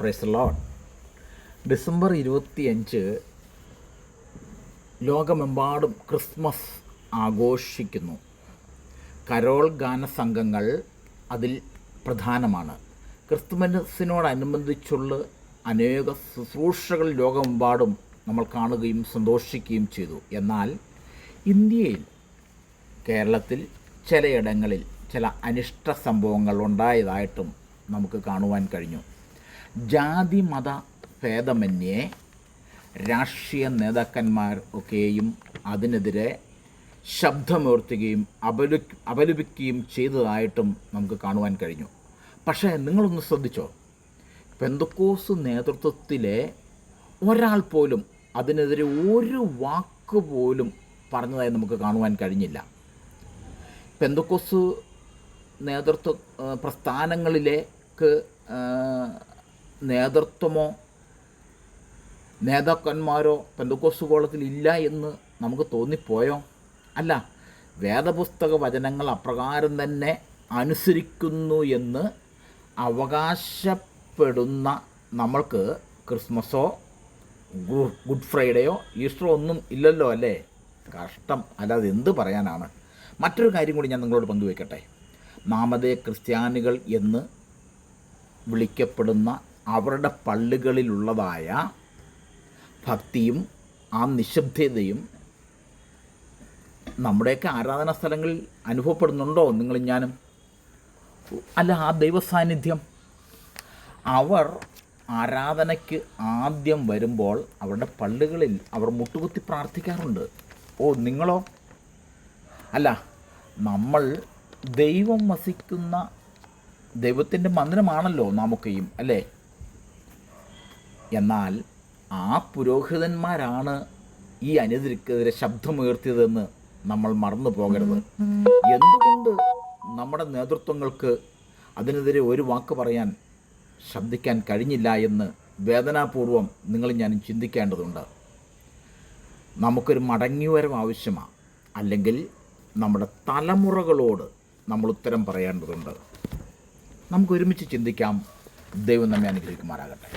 Praise the Lord. December 25 ലോകമെമ്പാടും Christmas ആഘോഷിക്കുന്നു. Carol ഗാനസംഘങ്ങൾ അതിൽ പ്രധാനമാണ്. ക്രിസ്തുമസിനോടനുബന്ധിച്ചുള്ള അനേക ശുശ്രൂഷകൾ ലോകമെമ്പാടും നമ്മൾ കാണുകയും സന്തോഷിക്കുകയും ചെയ്തു. എന്നാൽ ഇന്ത്യയിൽ, കേരളത്തിൽ ചിലയിടങ്ങളിൽ ചില അനിഷ്ട സംഭവങ്ങൾ ഉണ്ടായതായിട്ടും നമുക്ക് കാണുവാൻ കഴിഞ്ഞു. ജാതി മത ഭേദമന്യേ രാഷ്ട്രീയ നേതാക്കന്മാർ ഒക്കെയും അതിനെതിരെ ശബ്ദമുയർത്തുകയും അപലപിക്കുകയും ചെയ്തതായിട്ടും നമുക്ക് കാണുവാൻ കഴിഞ്ഞു. പക്ഷേ നിങ്ങളൊന്ന് ശ്രദ്ധിച്ചോ, പെന്തക്കോസ്ത് നേതൃത്വത്തിലെ ഒരാൾ പോലും അതിനെതിരെ ഒരു വാക്ക് പോലും പറഞ്ഞതായി നമുക്ക് കാണുവാൻ കഴിഞ്ഞില്ല. പെന്തക്കോസ്ത് നേതൃത്വ പ്രസ്ഥാനങ്ങളിലേക്ക് നേതൃത്വമോ നേതാക്കന്മാരോ പെന്തക്കോസ്ത് കോളത്തിൽ ഇല്ല എന്ന് നമുക്ക് തോന്നിപ്പോയോ? അല്ല, വേദപുസ്തക വചനങ്ങൾ അപ്രകാരം തന്നെ അനുസരിക്കുന്നു എന്ന് അവകാശപ്പെടുന്ന നമ്മൾക്ക് ക്രിസ്മസോ ഗുഡ് ഫ്രൈഡേയോ ഈസ്റ്ററോ ഒന്നും ഇല്ലല്ലോ, അല്ലേ? കഷ്ടം, അല്ലാതെ എന്ത് പറയാനാണ്. മറ്റൊരു കാര്യം കൂടി ഞാൻ നിങ്ങളോട് പങ്കുവയ്ക്കട്ടെ. നാമധേയ ക്രിസ്ത്യാനികൾ എന്ന് വിളിക്കപ്പെടുന്ന അവരുടെ പള്ളികളിലുള്ളതായ ഭക്തിയും ആ നിശബ്ദതയും നമ്മുടെയൊക്കെ ആരാധനാ സ്ഥലങ്ങളിൽ അനുഭവപ്പെടുന്നുണ്ടോ നിങ്ങളും ഞാനും? അല്ല, ആ ദൈവസാന്നിധ്യം. അവർ ആരാധനയ്ക്ക് ആദ്യം വരുമ്പോൾ അവരുടെ പള്ളികളിൽ അവർ മുട്ടുകുത്തി പ്രാർത്ഥിക്കാറുണ്ട്. ഓ, നിങ്ങളോ? അല്ല, നമ്മൾ ദൈവം വസിക്കുന്ന ദൈവത്തിൻ്റെ മന്ദിരമാണല്ലോ നാമൊക്കെയും, അല്ലേ? എന്നാൽ ആ പുരോഹിതന്മാരാണ് ഈ അനീതിക്കെതിരെ ശബ്ദമുയർത്തിയതെന്ന് നമ്മൾ മറന്നു പോകരുത്. എന്തുകൊണ്ട് നമ്മുടെ നേതൃത്വങ്ങൾക്ക് അതിനെതിരെ ഒരു വാക്ക് പറയാൻ ശബ്ദിക്കാൻ കഴിഞ്ഞില്ല എന്ന് വേദനാപൂർവം നിങ്ങൾ ഞാനും ചിന്തിക്കേണ്ടതുണ്ട്. നമുക്കൊരു മടങ്ങിവരവ് ആവശ്യമാണ്. അല്ലെങ്കിൽ നമ്മുടെ തലമുറകളോട് നമ്മൾ ഉത്തരം പറയേണ്ടതുണ്ട്. നമുക്ക് ഒരുമിച്ച് ചിന്തിക്കാം. ദൈവം നമ്മെ അനുഗ്രഹിക്കുമാറാകട്ടെ.